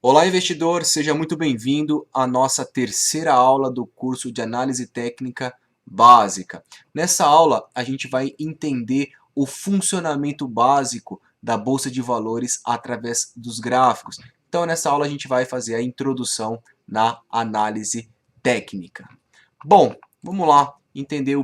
Olá, investidor, seja muito bem-vindo à nossa terceira aula do curso de Análise Técnica Básica. Nessa aula, a gente vai entender o funcionamento básico da Bolsa de Valores através dos gráficos. Então, nessa aula, a gente vai fazer a introdução na análise técnica. Bom, vamos lá entender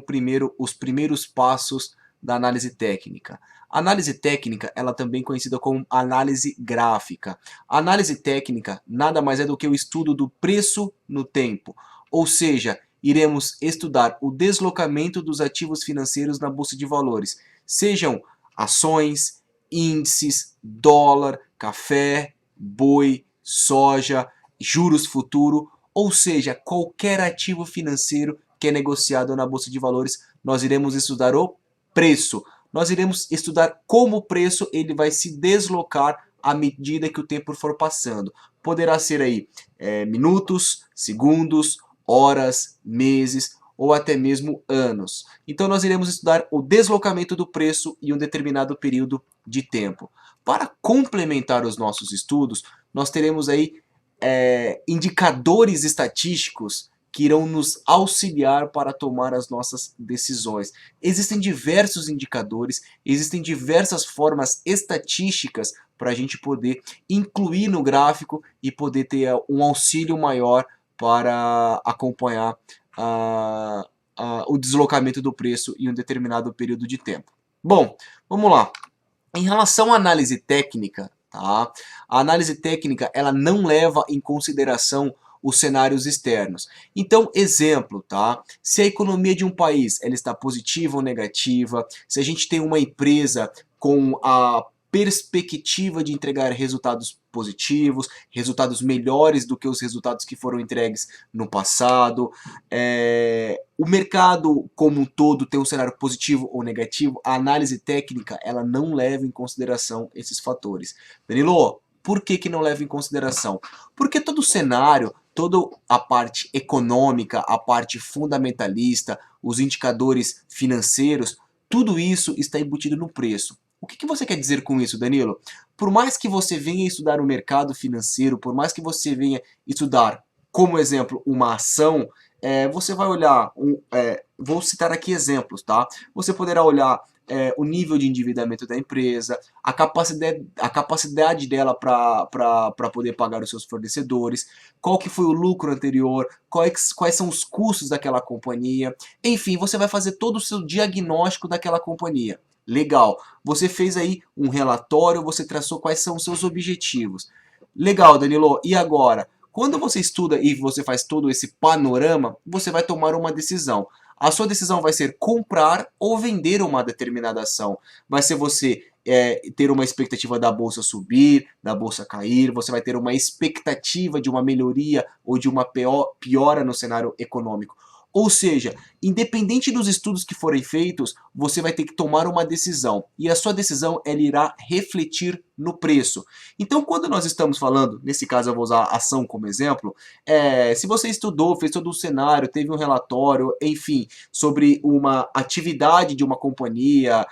os primeiros passos da análise técnica. A análise técnica, ela também é conhecida como análise gráfica. A análise técnica nada mais é do que o estudo do preço no tempo, ou seja, iremos estudar o deslocamento dos ativos financeiros na bolsa de valores, sejam ações, índices, dólar, café, boi, soja, juros futuro, ou seja, qualquer ativo financeiro que é negociado na bolsa de valores, nós iremos estudar o preço. Nós iremos estudar como o preço ele vai se deslocar à medida que o tempo for passando. Poderá ser aí minutos, segundos, horas, meses ou até mesmo anos. Então nós iremos estudar o deslocamento do preço em um determinado período de tempo. Para complementar os nossos estudos, nós teremos aí indicadores estatísticos que irão nos auxiliar para tomar as nossas decisões. Existem diversos indicadores, existem diversas formas estatísticas para a gente poder incluir no gráfico e poder ter um auxílio maior para acompanhar o deslocamento do preço em um determinado período de tempo. Bom, vamos lá. Em relação à análise técnica, tá? A análise técnica ela não leva em consideração os cenários externos. Então, exemplo, tá? Se a economia de um país ela está positiva ou negativa, se a gente tem uma empresa com a perspectiva de entregar resultados positivos, resultados melhores do que os resultados que foram entregues no passado, o mercado como um todo tem um cenário positivo ou negativo, a análise técnica ela não leva em consideração esses fatores. Danilo, por que não leva em consideração? Porque todo cenário, toda a parte econômica, a parte fundamentalista, os indicadores financeiros, tudo isso está embutido no preço. O que você quer dizer com isso, Danilo? Por mais que você venha estudar o mercado financeiro, por mais que você venha estudar, como exemplo, uma ação, você vai olhar, vou citar aqui exemplos, tá? Você poderá olhar o nível de endividamento da empresa, a capacidade dela para poder pagar os seus fornecedores, qual que foi o lucro anterior, quais são os custos daquela companhia, enfim, você vai fazer todo o seu diagnóstico daquela companhia. Legal, você fez aí um relatório, você traçou quais são os seus objetivos. Legal, Danilo, e agora? Quando você estuda e você faz todo esse panorama, você vai tomar uma decisão. A sua decisão vai ser comprar ou vender uma determinada ação. Vai ser você ter uma expectativa da bolsa subir, da bolsa cair, você vai ter uma expectativa de uma melhoria ou de uma piora no cenário econômico. Ou seja, independente dos estudos que forem feitos, você vai ter que tomar uma decisão. E a sua decisão ela irá refletir no preço. Então, quando nós estamos falando, nesse caso eu vou usar a ação como exemplo, se você estudou, fez todo o cenário, teve um relatório, enfim, sobre uma atividade de uma companhia,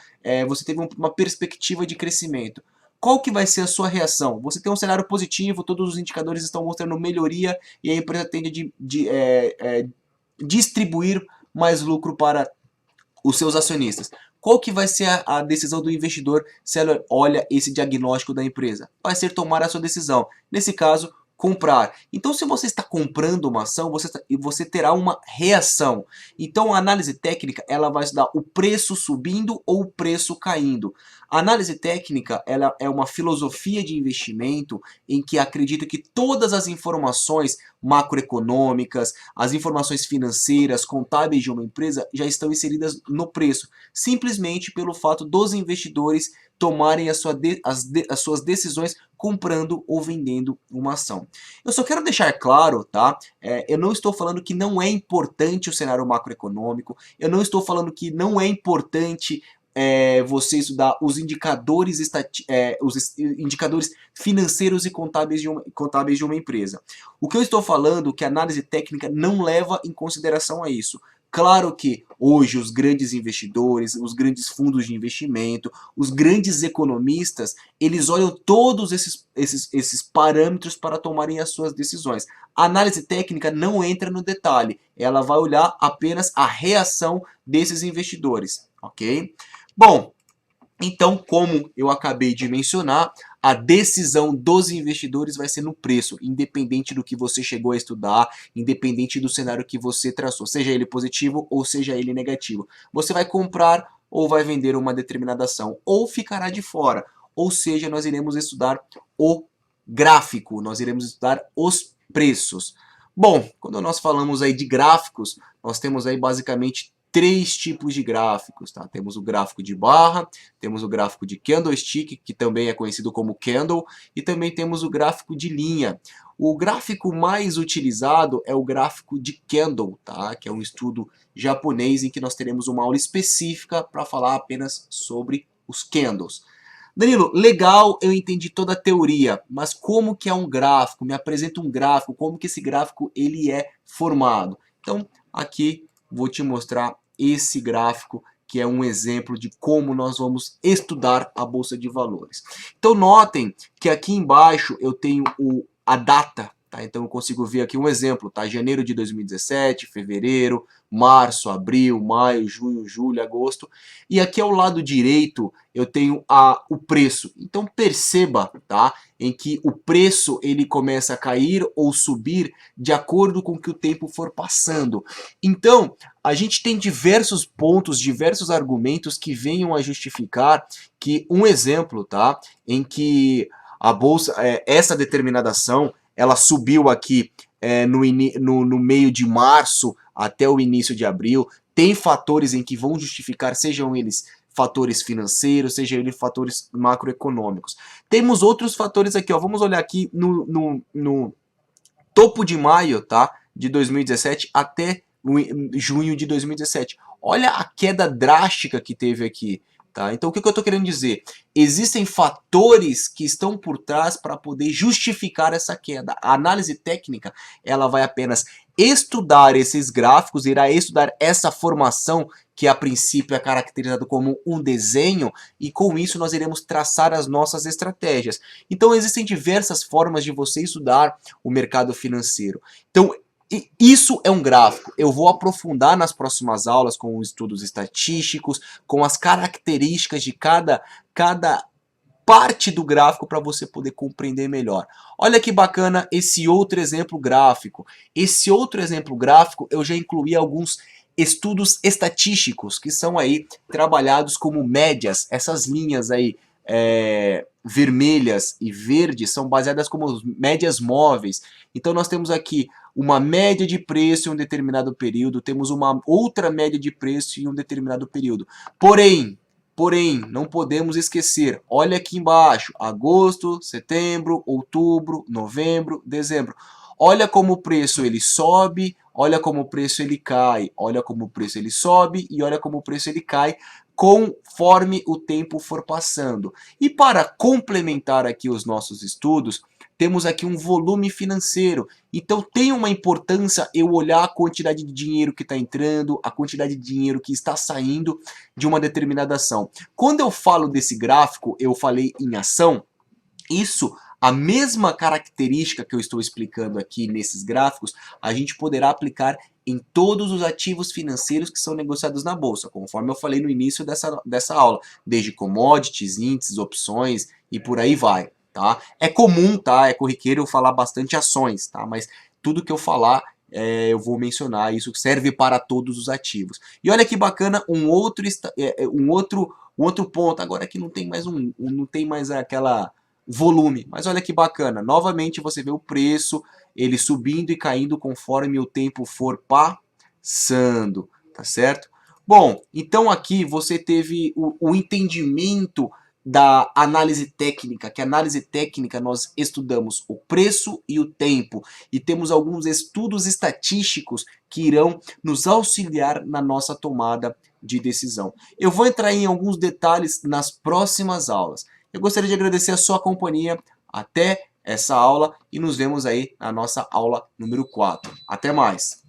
você teve uma perspectiva de crescimento. Qual que vai ser a sua reação? Você tem um cenário positivo, todos os indicadores estão mostrando melhoria e a empresa tende distribuir mais lucro para os seus acionistas. Qual que vai ser a decisão do investidor se ela olha esse diagnóstico da empresa? Vai ser tomar a sua decisão. Nesse caso, comprar. Então, se você está comprando uma ação, você terá uma reação. Então, a análise técnica ela vai estudar o preço subindo ou o preço caindo. A análise técnica ela é uma filosofia de investimento em que acredita que todas as informações macroeconômicas, as informações financeiras, contábeis de uma empresa já estão inseridas no preço, simplesmente pelo fato dos investidores tomarem as suas decisões comprando ou vendendo uma ação. Eu só quero deixar claro, tá? Eu não estou falando que não é importante o cenário macroeconômico, eu não estou falando que não é importante você estudar os indicadores financeiros e contábeis de uma empresa. O que eu estou falando é que a análise técnica não leva em consideração a isso. Claro que hoje os grandes investidores, os grandes fundos de investimento, os grandes economistas, eles olham todos esses parâmetros para tomarem as suas decisões. A análise técnica não entra no detalhe, ela vai olhar apenas a reação desses investidores, ok? Bom, então, como eu acabei de mencionar, a decisão dos investidores vai ser no preço, independente do que você chegou a estudar, independente do cenário que você traçou, seja ele positivo ou seja ele negativo. Você vai comprar ou vai vender uma determinada ação, ou ficará de fora. Ou seja, nós iremos estudar o gráfico, nós iremos estudar os preços. Bom, quando nós falamos aí de gráficos, nós temos aí basicamente três tipos de gráficos, tá? Temos o gráfico de barra, temos o gráfico de candlestick, que também é conhecido como candle, e também temos o gráfico de linha. O gráfico mais utilizado é o gráfico de candle, tá? Que é um estudo japonês em que nós teremos uma aula específica para falar apenas sobre os candles. Danilo, legal, eu entendi toda a teoria, mas como que é um gráfico? Me apresenta um gráfico, como que esse gráfico ele é formado? Então, aqui vou te mostrar esse gráfico, que é um exemplo de como nós vamos estudar a Bolsa de Valores. Então notem que aqui embaixo eu tenho a data, tá? Então eu consigo ver aqui um exemplo, tá? Janeiro de 2017, fevereiro, março, abril, maio, junho, julho, agosto. E aqui ao lado direito eu tenho o preço. Então perceba, tá? Em que o preço ele começa a cair ou subir de acordo com que o tempo for passando. Então, a gente tem diversos pontos, diversos argumentos que venham a justificar que um exemplo, tá? Em que a bolsa, essa determinada ação, ela subiu aqui no meio de março até o início de abril. Tem fatores em que vão justificar, sejam eles fatores financeiros, sejam eles fatores macroeconômicos. Temos outros fatores aqui, ó. Vamos olhar aqui no topo de maio, tá? De 2017 até junho de 2017. Olha a queda drástica que teve aqui. Tá? Então o que eu estou querendo dizer? Existem fatores que estão por trás para poder justificar essa queda. A análise técnica ela vai apenas estudar esses gráficos, irá estudar essa formação que a princípio é caracterizado como um desenho, e com isso nós iremos traçar as nossas estratégias. Então existem diversas formas de você estudar o mercado financeiro. Então isso é um gráfico. Eu vou aprofundar nas próximas aulas com os estudos estatísticos, com as características de cada parte do gráfico para você poder compreender melhor. Olha que bacana esse outro exemplo gráfico. Esse outro exemplo gráfico eu já incluí alguns estudos estatísticos que são aí trabalhados como médias. Essas linhas aí vermelhas e verdes são baseadas como médias móveis. Então nós temos aqui uma média de preço em um determinado período, temos uma outra média de preço em um determinado período. Porém, não podemos esquecer, olha aqui embaixo, agosto, setembro, outubro, novembro, dezembro. Olha como o preço ele sobe, olha como o preço ele cai, olha como o preço ele sobe e olha como o preço ele cai conforme o tempo for passando. E para complementar aqui os nossos estudos, temos aqui um volume financeiro. Então tem uma importância eu olhar a quantidade de dinheiro que está entrando, a quantidade de dinheiro que está saindo de uma determinada ação. Quando eu falo desse gráfico, eu falei em ação, isso, a mesma característica que eu estou explicando aqui nesses gráficos, a gente poderá aplicar em todos os ativos financeiros que são negociados na bolsa, conforme eu falei no início dessa aula, desde commodities, índices, opções e por aí vai. Tá? É comum, tá? É corriqueiro eu falar bastante ações, tá? Mas tudo que eu falar eu vou mencionar, isso serve para todos os ativos. E olha que bacana, um outro ponto, agora que não tem mais aquela volume, mas olha que bacana, novamente você vê o preço, ele subindo e caindo conforme o tempo for passando, tá certo? Bom, então aqui você teve o entendimento da análise técnica, que a análise técnica nós estudamos o preço e o tempo, e temos alguns estudos estatísticos que irão nos auxiliar na nossa tomada de decisão. Eu vou entrar em alguns detalhes nas próximas aulas. Eu gostaria de agradecer a sua companhia até essa aula e nos vemos aí na nossa aula número 4. Até mais!